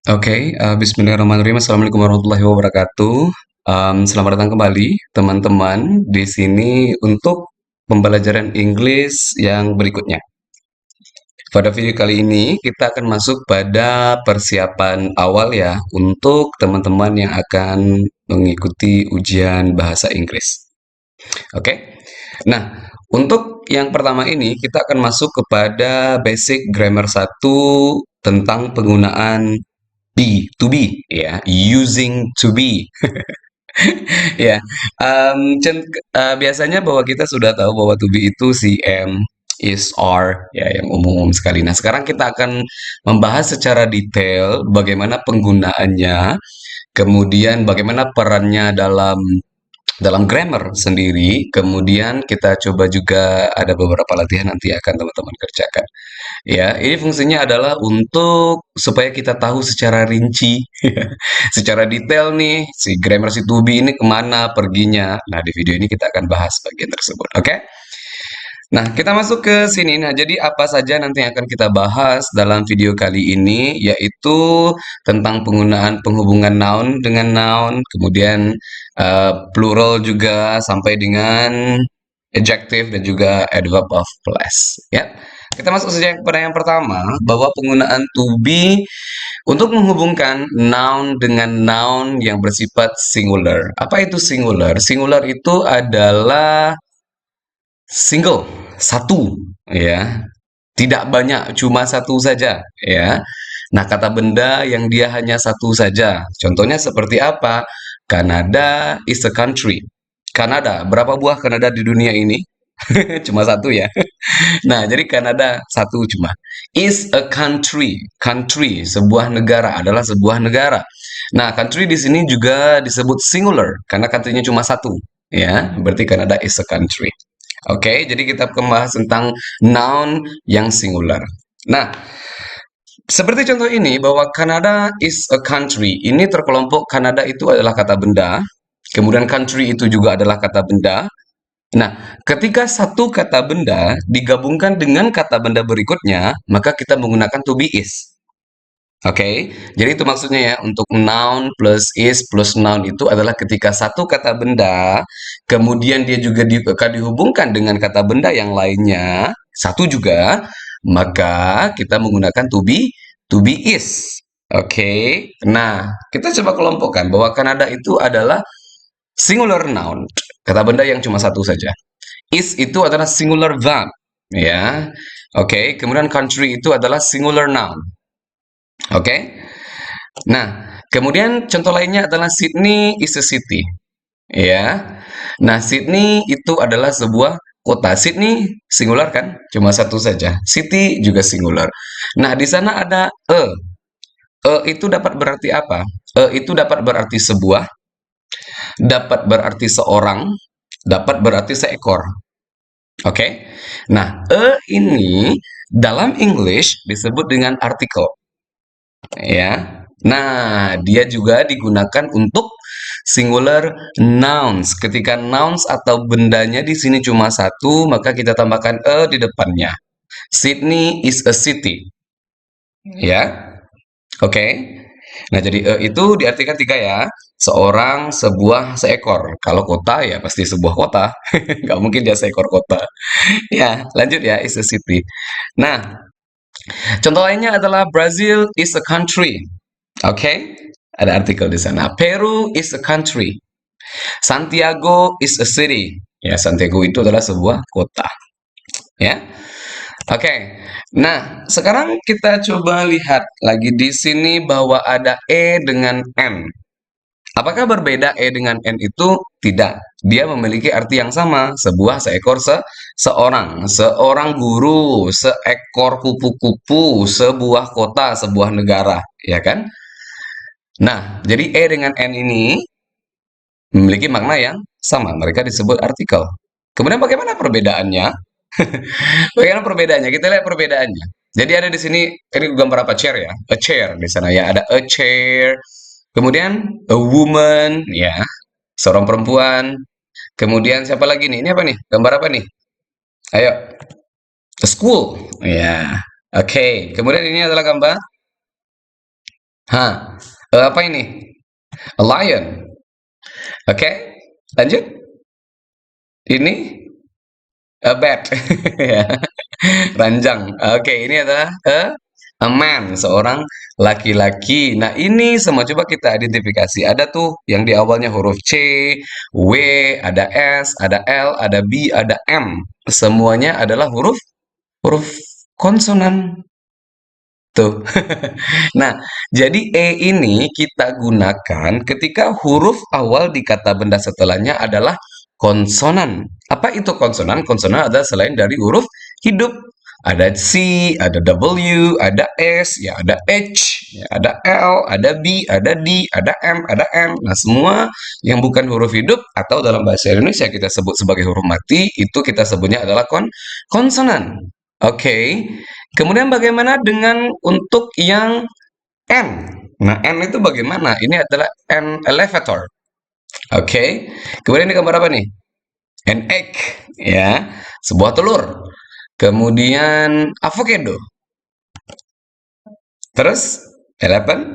Bismillahirrahmanirrahim. Assalamualaikum warahmatullahi wabarakatuh. Selamat datang kembali, teman-teman, di sini untuk pembelajaran Inggris yang berikutnya. Pada video kali ini, kita akan masuk pada persiapan awal ya, untuk teman-teman yang akan mengikuti ujian bahasa Inggris. Oke? Nah, untuk yang pertama ini, kita akan masuk kepada basic grammar satu tentang penggunaan to be, ya, using to be. Ya, biasanya bahwa kita sudah tahu bahwa to be itu si am, is, are, ya, yang umum-umum sekali. Nah, sekarang kita akan membahas secara detail bagaimana penggunaannya, kemudian bagaimana perannya dalam grammar sendiri, kemudian kita coba juga ada beberapa latihan nanti akan teman-teman kerjakan. Ya, ini fungsinya adalah untuk supaya kita tahu secara rinci, secara detail nih, si grammar si to be ini kemana perginya. Nah, di video ini kita akan bahas bagian tersebut, oke? Nah, kita masuk ke sini. Nah, jadi apa saja nanti yang akan kita bahas dalam video kali ini, yaitu tentang penggunaan penghubungan noun dengan noun, kemudian plural juga sampai dengan adjective dan juga adverb of place. Ya, kita masuk saja kepada yang pertama, bahwa penggunaan to be untuk menghubungkan noun dengan noun yang bersifat singular. Apa itu singular? Singular itu adalah single, satu, ya. Tidak banyak, cuma satu saja, ya. Nah, kata benda yang dia hanya satu saja. Contohnya seperti apa? Kanada is a country. Kanada, berapa buah Kanada di dunia ini? Cuma satu ya. Nah, jadi Kanada satu cuma. Is a country. Country, sebuah negara, adalah sebuah negara. Nah, country di sini juga disebut singular karena country-nya cuma satu. Ya, berarti Kanada is a country. Oke, jadi kita akan bahas tentang noun yang singular. Nah, seperti contoh ini bahwa Kanada is a country. Ini terkelompok Kanada itu adalah kata benda, kemudian country itu juga adalah kata benda. Nah, ketika satu kata benda digabungkan dengan kata benda berikutnya, maka kita menggunakan to be is. Oke, jadi itu maksudnya ya, untuk noun plus is plus noun itu adalah ketika satu kata benda, kemudian dia juga akan dihubungkan dengan kata benda yang lainnya, satu juga, maka kita menggunakan to be is. Oke, nah kita coba kelompokkan bahwa Kanada itu adalah singular noun, kata benda yang cuma satu saja. Is itu adalah singular verb, ya. Oke, kemudian country itu adalah singular noun. Oke. Nah, kemudian contoh lainnya adalah Sydney is a city. Ya. Nah, Sydney itu adalah sebuah kota. Sydney singular kan? Cuma satu saja. City juga singular. Nah, di sana ada e. E itu dapat berarti apa? E itu dapat berarti sebuah, dapat berarti seorang, dapat berarti seekor. Oke. Nah, e ini dalam English disebut dengan artikel. Ya. Nah, dia juga digunakan untuk singular nouns. Ketika nouns atau bendanya di sini cuma satu, maka kita tambahkan a di depannya. Sydney is a city. Ya, oke. Nah, jadi itu diartikan tiga ya. Seorang, sebuah, seekor. Kalau kota ya pasti sebuah kota. Nggak mungkin dia seekor kota. Ya, lanjut ya, is a city. Nah, contoh lainnya adalah Brazil is a country. Oke, ada artikel di sana. Peru is a country. Santiago is a city. Ya, Santiago itu adalah sebuah kota. Ya, oke. Nah, sekarang kita coba lihat lagi di sini bahwa ada e dengan n. Apakah berbeda e dengan n itu? Tidak. Dia memiliki arti yang sama. Sebuah, seekor, seorang. Seorang guru, seekor kupu-kupu, sebuah kota, sebuah negara. Ya kan? Nah, jadi e dengan n ini memiliki makna yang sama. Mereka disebut artikel. Kemudian bagaimana perbedaannya? Bagaimana perbedaannya? Kita lihat perbedaannya. Jadi ada di sini, ini gambar apa? Chair ya? A chair di sana ya. Ada a chair. Kemudian a woman, ya. Seorang perempuan. Kemudian siapa lagi nih? Ini apa nih? Gambar apa nih? Ayo. A school. Ya. Oke. Kemudian ini adalah gambar Hah, apa ini? A lion. Oke, lanjut. Ini a bat. Ya, ranjang. Oke, ini adalah a man, seorang laki-laki. Nah, ini semua coba kita identifikasi. Ada tuh yang di awalnya huruf C, W, ada S, ada L, ada B, ada M. Semuanya adalah huruf huruf konsonan. Tuh. Nah, jadi E ini kita gunakan ketika huruf awal di kata benda setelahnya adalah konsonan. Apa itu konsonan? Konsonan adalah selain dari huruf hidup. Ada C, ada W, ada S, ya ada H, ya ada L, ada B, ada D, ada M, ada N. Nah, semua yang bukan huruf hidup atau dalam bahasa Indonesia kita sebut sebagai huruf mati, itu kita sebutnya adalah konsonan. Oke. Kemudian bagaimana dengan untuk yang N? Nah, N itu bagaimana? Ini adalah an elevator. Oke. Kemudian ini gambar apa nih? An egg, ya, sebuah telur. Kemudian avocado. Terus eleven.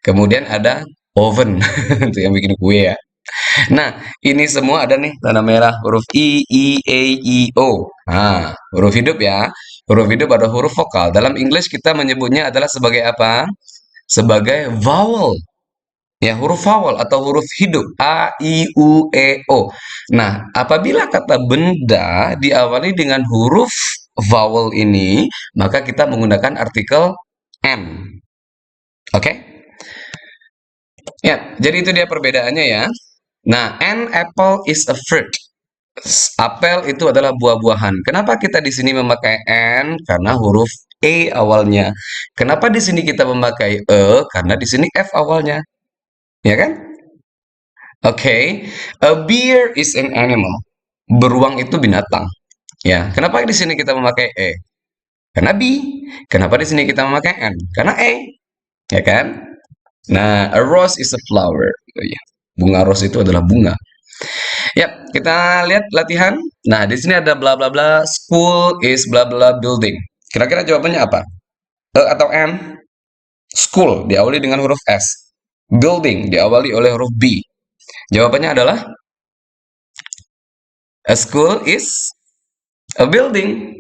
Kemudian ada oven, itu yang bikin kue ya. Nah, ini semua ada nih tanda merah huruf I, E, I, O. Nah, huruf hidup ya. Huruf hidup ada huruf vokal. Dalam English kita menyebutnya adalah sebagai apa? Sebagai vowel. Ya, huruf vowel atau huruf hidup. A, I, U, E, O. Nah, apabila kata benda diawali dengan huruf vowel ini, maka kita menggunakan artikel N. Oke? Ya, jadi itu dia perbedaannya ya. Nah, an apple is a fruit. Apel itu adalah buah-buahan. Kenapa kita di sini memakai N? Karena huruf E awalnya. Kenapa di sini kita memakai E? Karena di sini F awalnya. Ya kan? Oke. A bear is an animal. Beruang itu binatang. Ya. Kenapa di sini kita memakai E? Karena B. Kenapa di sini kita memakai N? Karena E. Ya kan? Nah, a rose is a flower. Oh, ya. Bunga rose itu adalah bunga. Ya, kita lihat latihan. Nah, di sini ada bla bla bla. School is bla bla building. Kira-kira jawabannya apa? E atau N? School diawali dengan huruf S. Building diawali oleh huruf B. Jawabannya adalah a school is a building.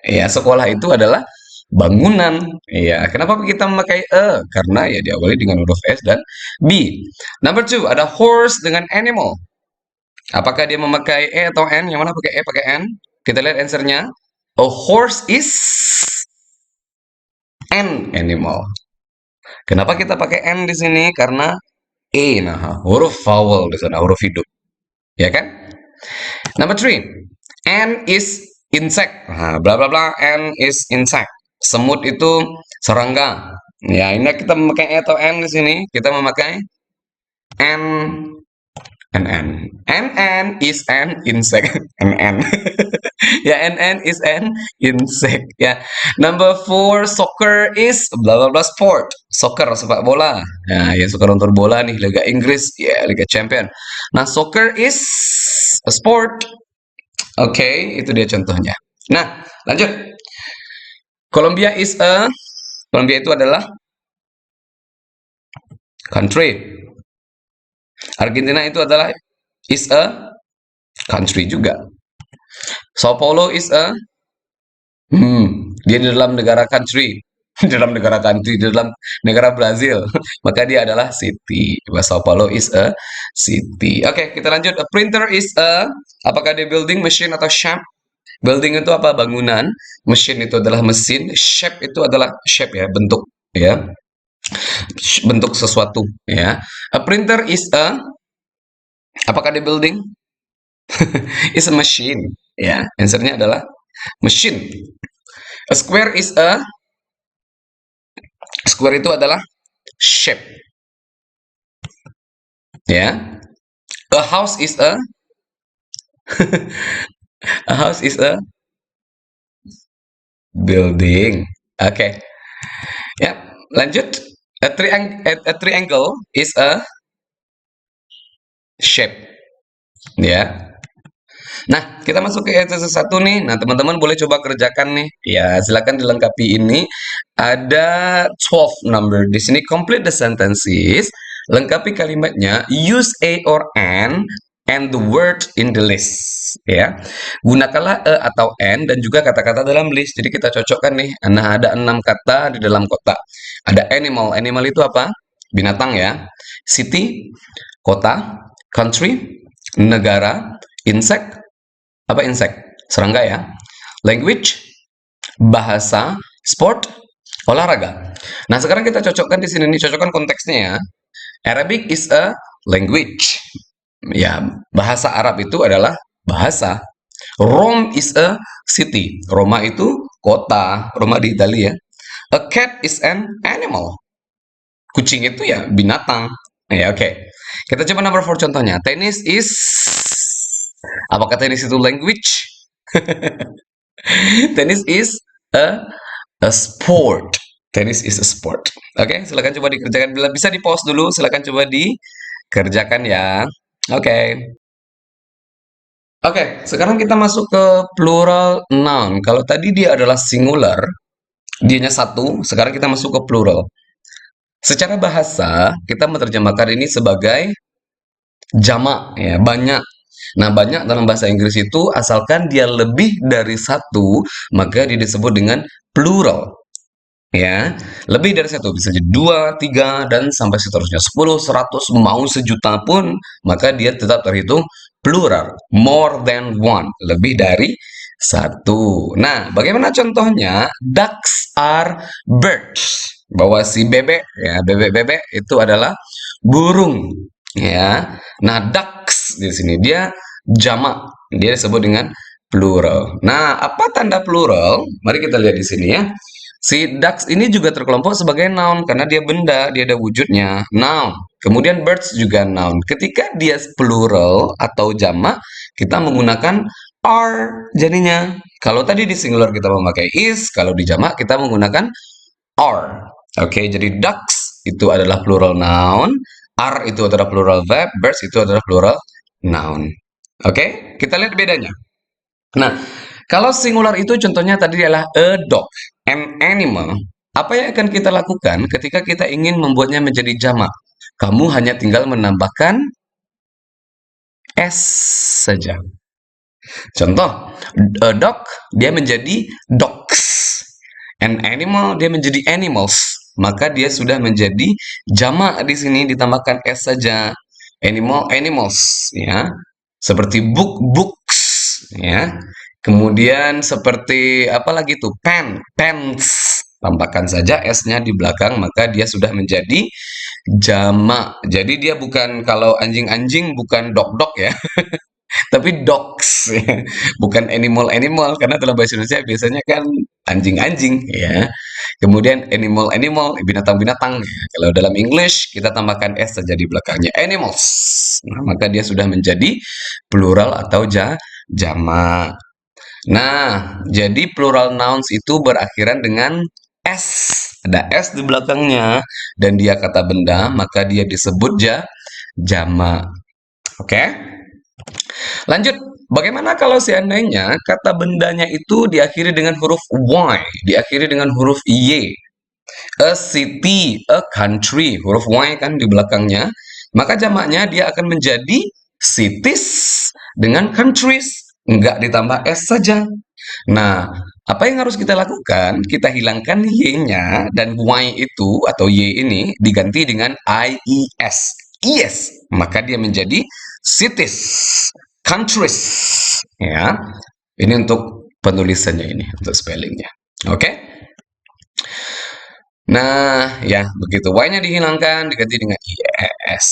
Ya, sekolah itu adalah bangunan. Ya, kenapa kita memakai E? Karena ya diawali dengan huruf S dan B. Number two, ada horse dengan animal. Apakah dia memakai E atau N? Yang mana pakai E, pakai N? Kita lihat answernya. A horse is an animal. Kenapa kita pakai N di sini? Karena E, nah huruf vowel di sana, huruf hidup, ya kan? Number three, N is insect. Nah, bla bla bla, N is insect. Semut itu serangga. Ya, ini kita memakai E atau N di sini. Kita memakai N, N is an insect. N. Ya, N is an insect. Ya. Number four, soccer is bla bla bla sport. Soccer sepak bola. Nah, yang suka nonton bola nih Liga Inggris, ya Liga Champion. Nah, soccer is a sport. Oke, itu dia contohnya. Nah, lanjut. Colombia is a Colombia itu adalah country. Argentina itu adalah is a country juga. Sao Paulo is a dia di dalam negara country, di dalam negara country, di dalam negara Brazil, maka dia adalah city. Sao Paulo is a city. Oke, kita lanjut. A printer is a, apakah dia building, machine atau shop? Building itu apa? Bangunan. Machine itu adalah mesin. Shape itu adalah shape ya, bentuk ya, bentuk sesuatu ya. A printer is a, apakah dia building? Is a machine ya. Answernya adalah machine. A square is a, square itu adalah shape ya. A house is a, a house is a building. Oke. Okay. Ya, lanjut. A triangle is a shape. Ya. Nah, kita masuk ke exercise 1 nih. Nah, teman-teman boleh coba kerjakan nih. Ya, silakan dilengkapi ini. Ada 12 number di sini. Complete the sentences. Lengkapi kalimatnya. Use a or an and the word in the list. Ya, gunakanlah a atau an dan juga kata-kata dalam list. Jadi kita cocokkan nih. Nah, ada 6 kata di dalam kotak. Ada animal. Animal itu apa? Binatang ya. City, kota. Country, negara. Insect, apa insect? Serangga ya. Language, bahasa. Sport, olahraga. Nah, sekarang kita cocokkan di sini nih, cocokkan konteksnya ya. Arabic is a language. Ya, bahasa Arab itu adalah bahasa. Rome is a city. Roma itu kota. Roma di Italia ya. A cat is an animal. Kucing itu ya binatang. Ya, oke. Kita coba number 4 contohnya. Tennis is, apakah tenis itu language? Tennis is a sport. Tennis is a sport. Oke, silakan coba dikerjakan. Bila bisa di pause dulu, silakan coba dikerjakan ya. Oke. Oke, sekarang kita masuk ke plural noun. Kalau tadi dia adalah singular, dianya satu, sekarang kita masuk ke plural. Secara bahasa, kita menerjemahkan ini sebagai jamak, ya, banyak. Nah, banyak dalam bahasa Inggris itu asalkan dia lebih dari satu, maka dia disebut dengan plural. Ya, lebih dari satu, bisa jadi dua, tiga, dan sampai seterusnya. 10, 100, mau sejuta pun, maka dia tetap terhitung plural. More than one, lebih dari satu. Nah, bagaimana contohnya? Ducks are birds. Bahwa si bebek, ya, bebek-bebek itu adalah burung. Ya, nah ducks di sini dia jamak, dia disebut dengan plural. Nah, apa tanda plural? Mari kita lihat di sini ya. Si ducks ini juga terkelompok sebagai noun karena dia benda, dia ada wujudnya, noun. Kemudian birds juga noun. Ketika dia plural atau jamak, kita menggunakan are jadinya. Kalau tadi di singular kita memakai is, kalau di jamak kita menggunakan are. Oke, jadi ducks itu adalah plural noun, are itu adalah plural verb, birds itu adalah plural noun. Oke, kita lihat bedanya. Nah, kalau singular itu contohnya tadi adalah a dog, an animal. Apa yang akan kita lakukan ketika kita ingin membuatnya menjadi jamak? Kamu hanya tinggal menambahkan s saja. Contoh, a dog dia menjadi dogs. An animal dia menjadi animals. Maka dia sudah menjadi jamak di sini ditambahkan s saja. Animal animals ya. Seperti book books ya. Kemudian seperti apa lagi tuh? Pen pens. Tambahkan saja s-nya di belakang maka dia sudah menjadi jamak. Jadi dia bukan kalau anjing-anjing bukan dog-dog ya. Tapi dogs ya. Bukan animal-animal karena dalam bahasa Indonesia biasanya kan anjing-anjing ya. Kemudian animal-animal binatang-binatang ya. Kalau dalam English kita tambahkan s saja di belakangnya animals. Nah, maka dia sudah menjadi plural atau jamak. Nah, jadi plural nouns itu berakhiran dengan s. Ada s di belakangnya dan dia kata benda, maka dia disebut jamak. Oke? Lanjut, bagaimana kalau seandainya kata bendanya itu diakhiri dengan huruf Y, diakhiri dengan huruf Y? A city, a country, huruf Y kan di belakangnya, maka jamaknya dia akan menjadi cities dengan countries, enggak ditambah S saja. Nah, apa yang harus kita lakukan? Kita hilangkan Y-nya dan Y itu atau Y ini diganti dengan IES. Yes, maka dia menjadi cities, countries. Ya, ini untuk penulisannya ini, untuk spellingnya. Oke? Nah, ya begitu. Y-nya dihilangkan, diganti dengan IES.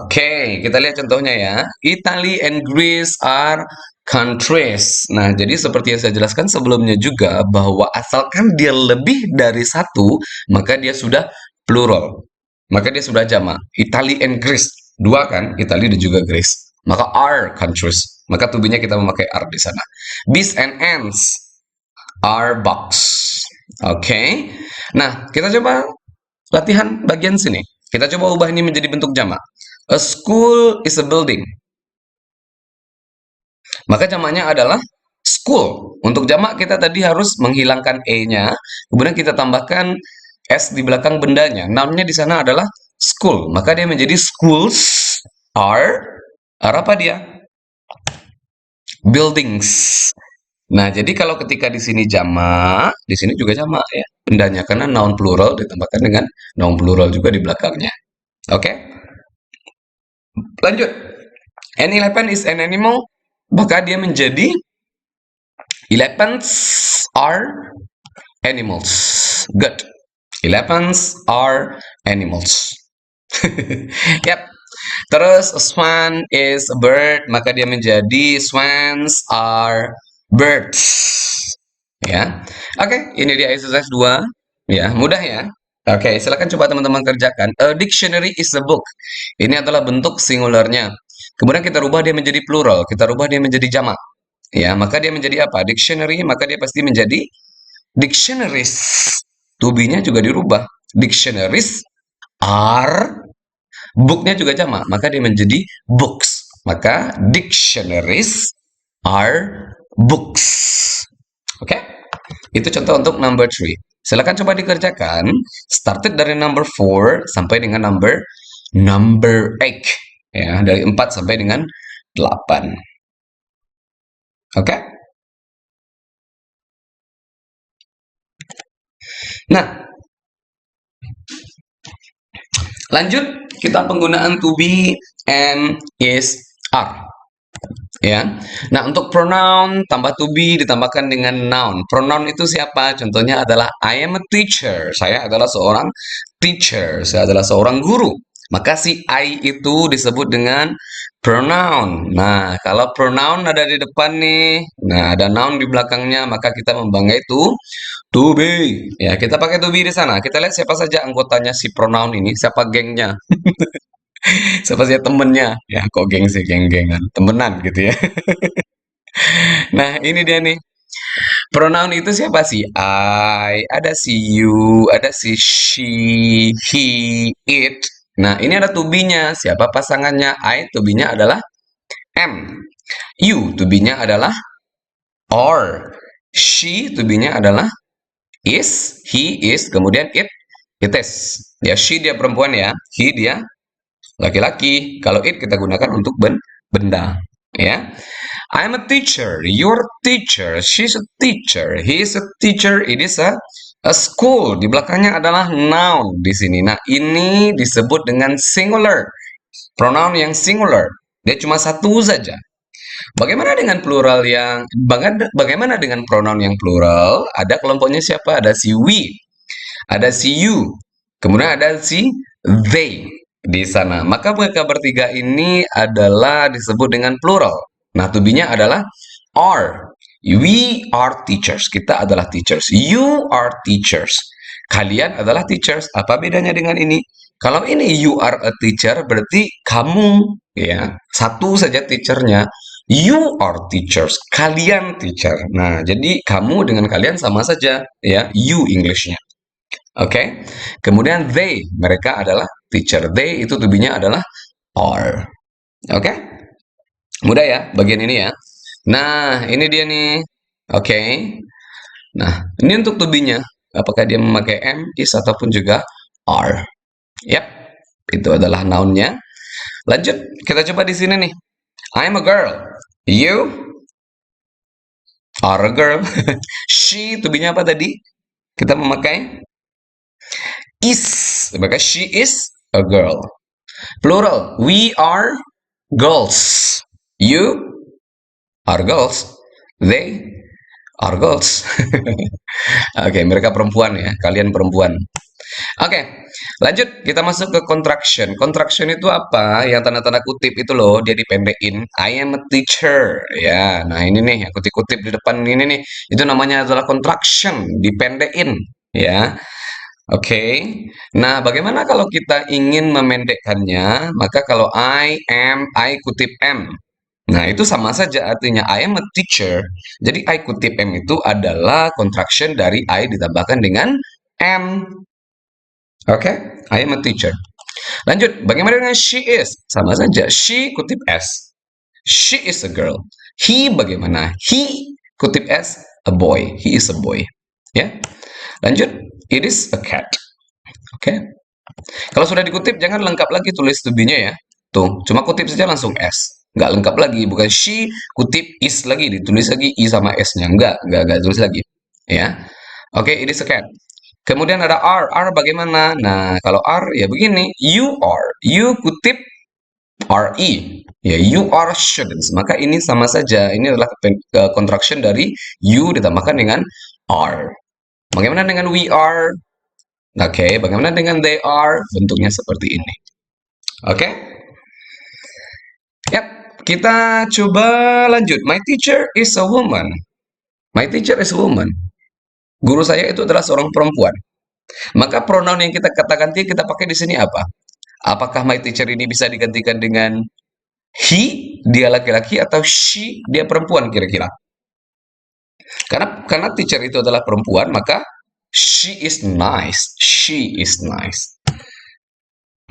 Oke, kita lihat contohnya ya. Italy and Greece are countries. Nah, jadi seperti yang saya jelaskan sebelumnya juga bahwa asalkan dia lebih dari satu, maka dia sudah plural. Maka dia sudah jamak. Italy and Greece. Dua kan, Italy dan juga Greece. Maka are countries. Maka tubuhnya kita memakai are di sana. Bees and ants are bugs. Oke. Nah, kita coba latihan bagian sini. Kita coba ubah ini menjadi bentuk jamak. A school is a building. Maka jamaknya adalah school. Untuk jamak kita tadi harus menghilangkan e-nya, kemudian kita tambahkan s di belakang bendanya. Noun-nya di sana adalah school. Maka dia menjadi schools are apa dia? Buildings. Nah, jadi kalau ketika di sini jamak, di sini juga jamak ya. Bendanya karena noun plural ditambahkan dengan noun plural juga di belakangnya. Oke? Lanjut. An elephant is an animal, maka dia menjadi elephants are animals. Good. Elephants are animals. Yap. Terus swan is a bird, maka dia menjadi swans are birds. Ya. Oke, ini dia exercise 2. Ya, mudah ya. Oke, silakan coba teman-teman kerjakan. A dictionary is a book. Ini adalah bentuk singularnya. Kemudian kita rubah dia menjadi plural, kita rubah dia menjadi jamak. Ya, maka dia menjadi apa? Dictionary, maka dia pasti menjadi dictionaries. To be-nya juga dirubah. Dictionaries are, book-nya juga jamak, maka dia menjadi books. Maka dictionaries are books. Oke? Itu contoh untuk number 3. Silakan coba dikerjakan. Started dari number 4 sampai dengan number 8. Ya, dari 4 sampai dengan 8. Oke? Nah, lanjut kita penggunaan to be and is are. Ya. Nah, untuk pronoun tambah to be ditambahkan dengan noun. Pronoun itu siapa? Contohnya adalah I am a teacher. Saya adalah seorang teacher. Saya adalah seorang guru. Maka si I itu disebut dengan pronoun. Nah, kalau pronoun ada di depan nih, nah ada noun di belakangnya, maka kita membanggai itu to be. Ya, kita pakai to be di sana. Kita lihat siapa saja anggotanya si pronoun ini, siapa gengnya, siapa saja temennya. Ya, kok geng sih, geng-gengan, temenan gitu ya. Nah, ini dia nih. Pronoun itu siapa sih? I, ada si you, ada si she, he, it. Nah, ini ada to be-nya. Siapa pasangannya? I, to be-nya adalah am. You, to be-nya adalah are. She, to be-nya adalah is, he is, kemudian it is. Ya, she dia perempuan ya, he dia laki-laki. Kalau it kita gunakan untuk benda, ya. I'm a teacher, you're a teacher, she's a teacher, he is a teacher, it is a school. Di belakangnya adalah noun di sini. Nah, ini disebut dengan singular. Pronoun yang singular. Dia cuma satu saja. Bagaimana dengan plural bagaimana dengan pronoun yang plural? Ada kelompoknya siapa? Ada si we, ada si you, kemudian ada si they di sana. Maka mereka bertiga ini adalah disebut dengan plural. Nah, to be-nya adalah are. We are teachers. Kita adalah teachers. You are teachers. Kalian adalah teachers. Apa bedanya dengan ini? Kalau ini you are a teacher, berarti kamu, ya, satu saja teachernya. You are teachers. Kalian teacher. Nah, jadi kamu dengan kalian sama saja, ya. You English-nya. Oke. Kemudian they, mereka adalah teacher. They itu to be-nya adalah are. Oke. Mudah ya bagian ini ya. Nah, ini dia nih. Oke. Nah, ini untuk to be-nya. Apakah dia memakai am, is ataupun juga are. Yap. Itu adalah noun-nya. Lanjut, kita coba di sini nih. I'm a girl. You are a girl. She to be-nya apa tadi? Kita memakai is. Maka she is a girl. Plural. We are girls. You are girls. They are girls. Oke, mereka perempuan ya. Kalian perempuan. Oke, lanjut kita masuk ke contraction. Contraction itu apa? Yang tanda-tanda kutip itu loh, dia dipendekin. I am a teacher. Ya, nah ini nih yang kutip-kutip di depan ini nih. Itu namanya adalah contraction, dipendekin. Ya, oke. Nah, bagaimana kalau kita ingin memendekkannya? Maka kalau I am, I kutip am. Nah, itu sama saja artinya I am a teacher. Jadi I kutip am itu adalah contraction dari I ditambahkan dengan am. Oke, I am a teacher. Lanjut, bagaimana dengan she is? Sama saja, she kutip s. She is a girl. He bagaimana? He kutip S a boy. He is a boy. Ya. Lanjut. It is a cat. Oke. Kalau sudah dikutip jangan lengkap lagi tulis to be-nya ya. Tuh, cuma kutip saja langsung S. Nggak lengkap lagi, bukan she kutip is lagi ditulis lagi I sama S-nya. Nggak tulis lagi. Ya. Oke, it is a cat. Kemudian ada are. Are bagaimana? Nah, kalau are ya begini. You are. You kutip RE. Ya, you are students. Maka ini sama saja. Ini adalah contraction dari you ditambahkan dengan are. Bagaimana dengan we are? Oke, bagaimana dengan they are? Bentuknya seperti ini. Oke? Yap, kita coba lanjut. My teacher is a woman. My teacher is a woman. Guru saya itu adalah seorang perempuan. Maka pronoun yang kita kata-ganti kita pakai di sini apa? Apakah my teacher ini bisa digantikan dengan he, dia laki-laki, atau she, dia perempuan kira-kira? Karena teacher itu adalah perempuan, maka she is nice. She is nice.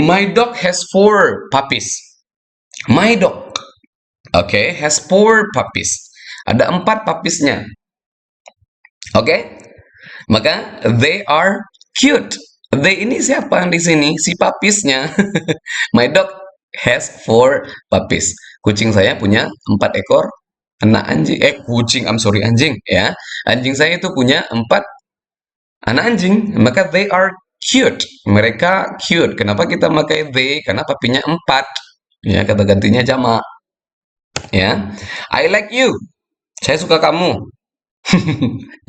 My dog has 4 puppies. My dog, okay, has 4 puppies. Ada 4 puppiesnya. Oke, okay? Maka they are cute. They ini siapa di sini? Si puppiesnya. My dog has 4 puppies. Kucing saya punya 4 ekor anak anjing. Kucing, I'm sorry, anjing ya. Anjing saya itu punya 4 anak anjing. Maka they are cute. Mereka cute. Kenapa kita pakai they? Karena papinya 4. Ya, kata gantinya jamak. Ya. I like you. Saya suka kamu.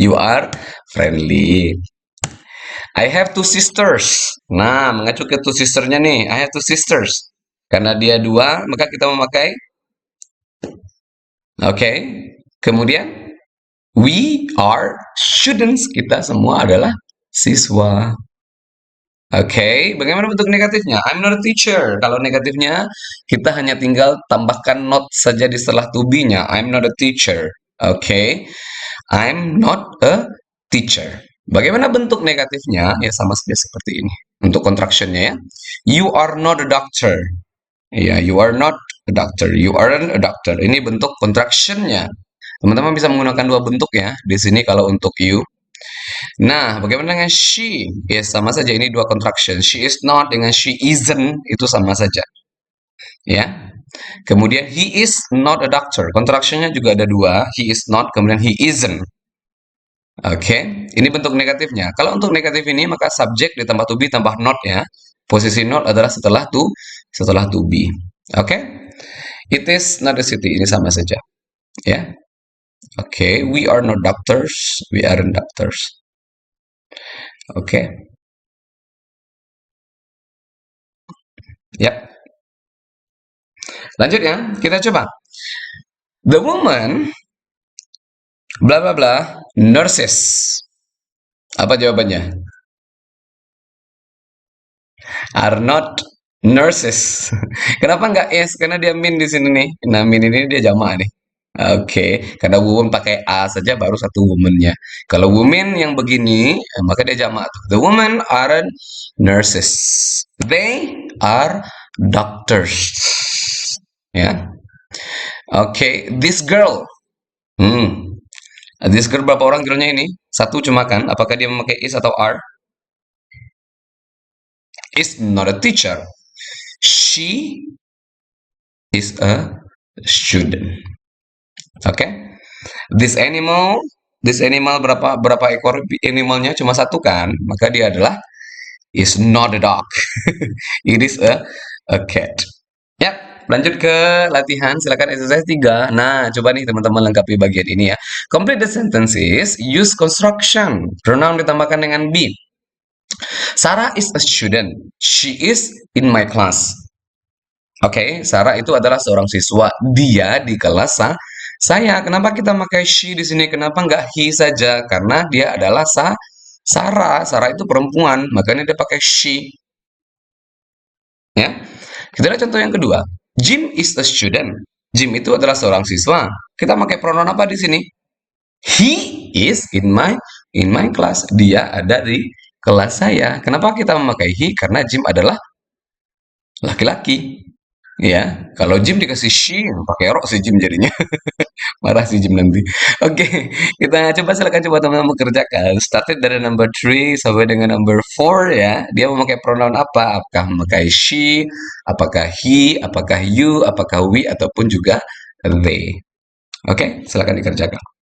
You are friendly. I have 2 sisters. Nah, mengacu ke 2 sisternya nih. I have 2 sisters. Karena dia 2, maka kita memakai oke. Kemudian we are students. Kita semua adalah siswa. Oke, bagaimana bentuk negatifnya? I'm not a teacher. Kalau negatifnya, kita hanya tinggal tambahkan not saja di setelah to be-nya. I'm not a teacher. Oke, I'm not a teacher. Bagaimana bentuk negatifnya? Ya, sama saja seperti ini. Untuk contraction-nya ya. You are not a doctor. Ya, you are not a doctor. You aren't a doctor. Ini bentuk contraction-nya. Teman-teman bisa menggunakan 2 bentuk ya. Di sini kalau untuk you. Nah, bagaimana dengan she? Ya, sama saja ini 2 contraction. She is not dengan she isn't itu sama saja. Ya. Kemudian he is not a doctor. Contraction-nya juga ada 2. He is not, kemudian he isn't. Oke, ini bentuk negatifnya. Kalau untuk negatif ini maka subjek ditambah to be tambah not ya. Posisi not adalah setelah to be. Oke. It is not a city. Ini sama saja. Ya. Oke, we are not doctors. We aren't doctors. Oke. Ya. Lanjut ya, kita coba. The woman bla bla bla nurses. Apa jawabannya? Are not nurses. Kenapa nggak yes? Karena dia min di sini nih. Nah, min ini dia jamak nih. Oke, karena woman pakai a saja baru satu woman-nya. Kalau women yang begini, maka dia jamak. The women aren't nurses. They are doctors. Ya. Oke, this girl. This girl berapa orang girlnya ini? Satu cuma kan? Apakah dia memakai is atau are? Is not a teacher. She is a student. Oke. This animal berapa ekor animalnya? Cuma satu kan? Maka dia adalah is not a dog. It is a cat. Ya, lanjut ke latihan. Silakan exercise 3. Nah, coba nih teman-teman lengkapi bagian ini ya. Complete the sentences, use construction. Pronoun ditambahkan dengan be. Sarah is a student. She is in my class. Oke, Sarah itu adalah seorang siswa. Dia di kelas saya. Kenapa kita pakai she di sini? Kenapa nggak he saja? Karena dia adalah Sarah. Sarah itu perempuan, makanya dia pakai she. Ya. Kita lihat contoh yang kedua. Jim is a student. Jim itu adalah seorang siswa. Kita pakai pronoun apa di sini? He is in my class. Dia ada di kelas saya. Kenapa kita memakai he? Karena Jim adalah laki-laki. Ya, kalau Jim dikasih she, pakai rok si Jim jadinya. Marah si Jim nanti. Oke, kita coba silakan coba teman-teman kerjakan. Started dari number 3 sampai dengan number 4 ya. Dia memakai pronoun apa? Apakah memakai she, apakah he, apakah you, apakah we, ataupun juga they. Oke, silakan dikerjakan.